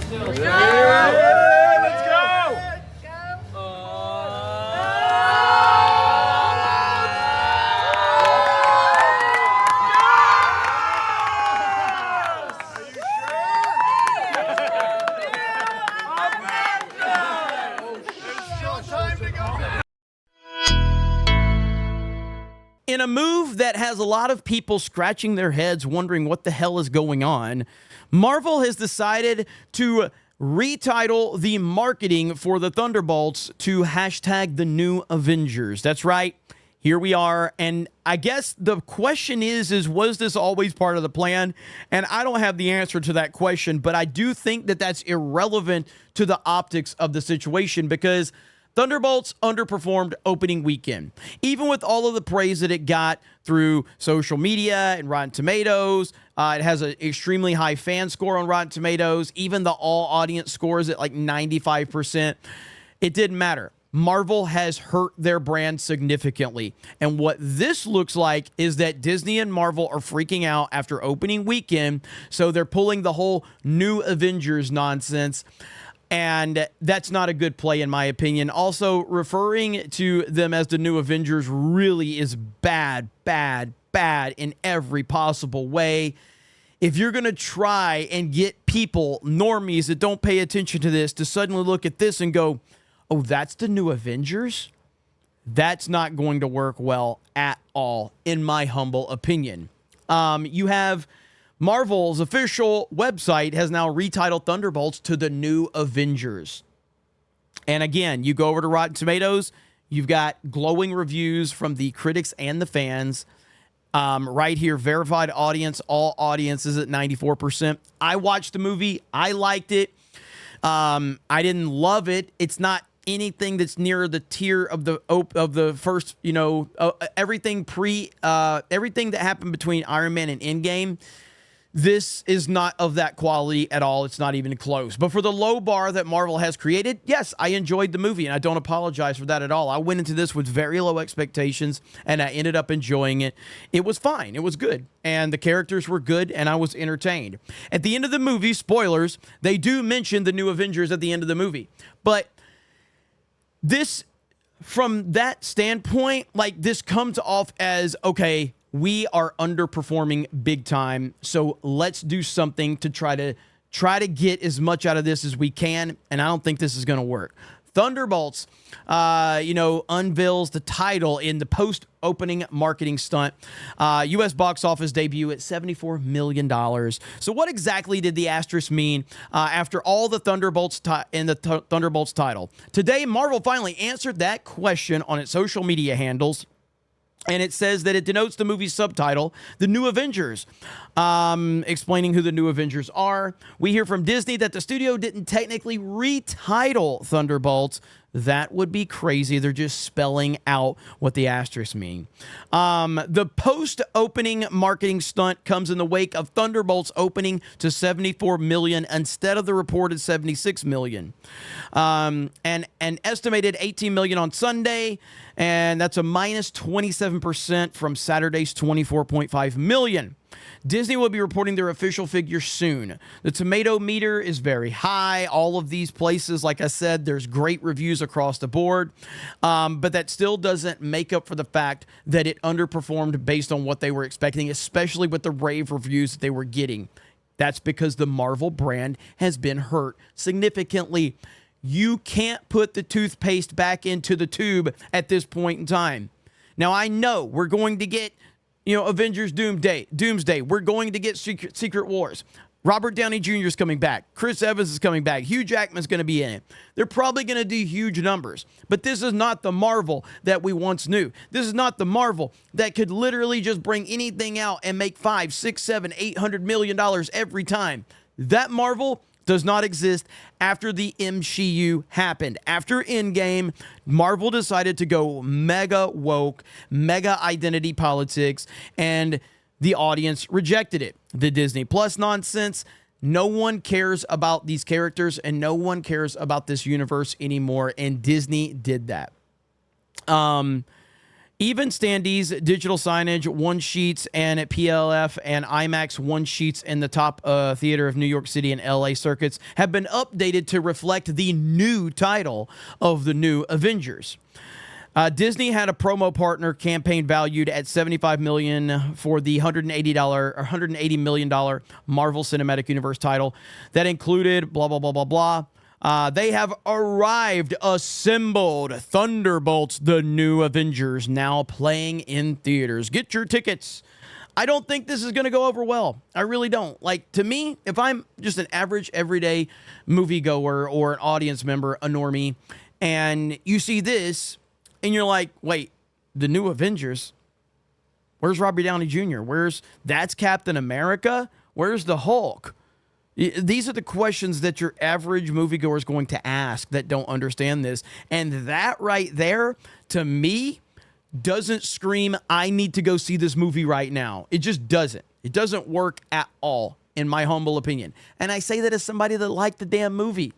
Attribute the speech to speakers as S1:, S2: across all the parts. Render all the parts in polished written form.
S1: Let's
S2: In a move that has a lot of people scratching their heads wondering what the hell is going on, Marvel has decided to retitle the marketing for the Thunderbolts to hashtag the new Avengers. That's right. Here we are. And I guess the question is was this always part of the plan? And I don't have the answer to that question, but I do think that that's irrelevant to the optics of the situation because Thunderbolts underperformed opening weekend. Even with all of the praise that it got through social media and Rotten Tomatoes, it has an extremely high fan score on Rotten Tomatoes. Even the all-audience scores at like 95%. It didn't matter. Marvel has hurt their brand significantly. And what this looks like is that Disney and Marvel are freaking out after opening weekend, so they're pulling the whole new Avengers nonsense. And that's not a good play, in my opinion. Also, referring to them as the new Avengers really is bad in every possible way. If you're going to try and get people, normies that don't pay attention to this, to suddenly look at this and go, oh, that's the new Avengers? That's not going to work well at all, in my humble opinion. You have Marvel's official website has now retitled Thunderbolts to the new Avengers. And again, you go over to Rotten Tomatoes, you've got glowing reviews from the critics and the fans. Right here, verified audience, all audiences at 94%. I watched the movie. I liked it. I didn't love it. It's not anything that's near the tier of the first, everything everything that happened between Iron Man and Endgame. This is not of that quality at all. It's not even close. But for the low bar that Marvel has created, yes, I enjoyed the movie, and I don't apologize for that at all. I went into this with very low expectations, and I ended up enjoying it. It was fine. It was good, and the characters were good, and I was entertained. At the end of the movie, spoilers, they do mention the new Avengers at the end of the movie. But this, from that standpoint, like, this comes off as, okay, we are underperforming big time, so let's do something to try to get as much out of this as we can, and I don't think this is going to work. Thunderbolts, unveils the title in the post-opening marketing stunt. U.S. box office debut at $74 million. So what exactly did the asterisk mean after all the Thunderbolts in the Thunderbolts title? Today, Marvel finally answered that question on its social media handles. And it says that it denotes the movie's subtitle, The New Avengers, explaining who the New Avengers are. We hear from Disney that the studio didn't technically retitle Thunderbolts. That would be crazy. They're just spelling out what the asterisks mean. The post-opening marketing stunt comes in the wake of Thunderbolts opening to $74 million instead of the reported $76 million. And an estimated $18 million on Sunday, and that's a minus 27% from Saturday's $24.5 million. Disney will be reporting their official figure soon. The tomato meter is very high. All of these places, like I said, there's great reviews across the board. But that still doesn't make up for the fact that it underperformed based on what they were expecting, especially with the rave reviews that they were getting. That's because the Marvel brand has been hurt significantly. You can't put the toothpaste back into the tube at this point in time. Now, I know we're going to get Avengers Doomsday. We're going to get Secret Wars. Robert Downey Jr. is coming back. Chris Evans is coming back. Hugh Jackman's going to be in it. They're probably going to do huge numbers. But this is not the Marvel that we once knew. This is not the Marvel that could literally just bring anything out and make $500, $600, $700, $800 million every time. That Marvel does not exist after the MCU happened. After Endgame, Marvel decided to go mega woke, mega identity politics, and the audience rejected it. The Disney Plus nonsense. No one cares about these characters, and no one cares about this universe anymore, and Disney did that. Even standees, digital signage, one sheets, and at PLF and IMAX one sheets in the top theater of New York City and LA circuits have been updated to reflect the new title of the new Avengers. Disney had a promo partner campaign valued at $75 million for the $180 million Marvel Cinematic Universe title that included blah, blah, blah, blah, blah. They have arrived, assembled Thunderbolts, the new Avengers, now playing in theaters. Get your tickets. I don't think this is going to go over well. I really don't. Like, to me, if I'm just an average, everyday moviegoer or an audience member, a normie, and you see this, and you're like, wait, the new Avengers? Where's Robert Downey Jr.? That's Captain America? Where's the Hulk? These are the questions that your average moviegoer is going to ask that don't understand this. And that right there, to me, doesn't scream, I need to go see this movie right now. It just doesn't. It doesn't work at all, in my humble opinion. And I say that as somebody that liked the damn movie.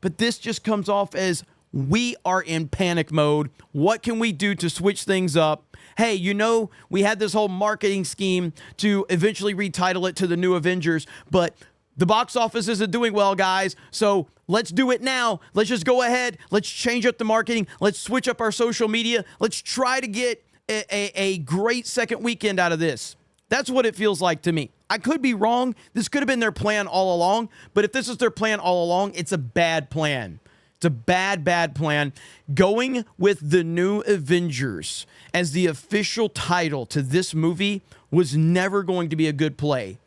S2: But this just comes off as, we are in panic mode. What can we do to switch things up? Hey, we had this whole marketing scheme to eventually retitle it to the new Avengers, but the box office isn't doing well, guys, so let's do it now. Let's just go ahead. Let's change up the marketing. Let's switch up our social media. Let's try to get a great second weekend out of this. That's what it feels like to me. I could be wrong. This could have been their plan all along, but if this is their plan all along, it's a bad plan. It's a bad, bad plan. Going with the new Avengers as the official title to this movie was never going to be a good play.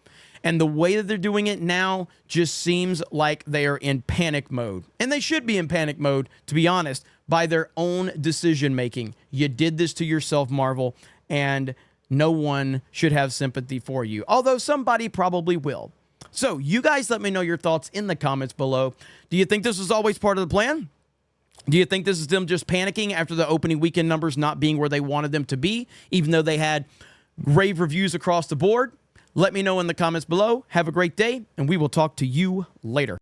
S2: And the way that they're doing it now just seems like they are in panic mode. And they should be in panic mode, to be honest, by their own decision making. You did this to yourself, Marvel, and no one should have sympathy for you. Although somebody probably will. So you guys let me know your thoughts in the comments below. Do you think this was always part of the plan? Do you think this is them just panicking after the opening weekend numbers not being where they wanted them to be, even though they had rave reviews across the board? Let me know in the comments below. Have a great day, and we will talk to you later.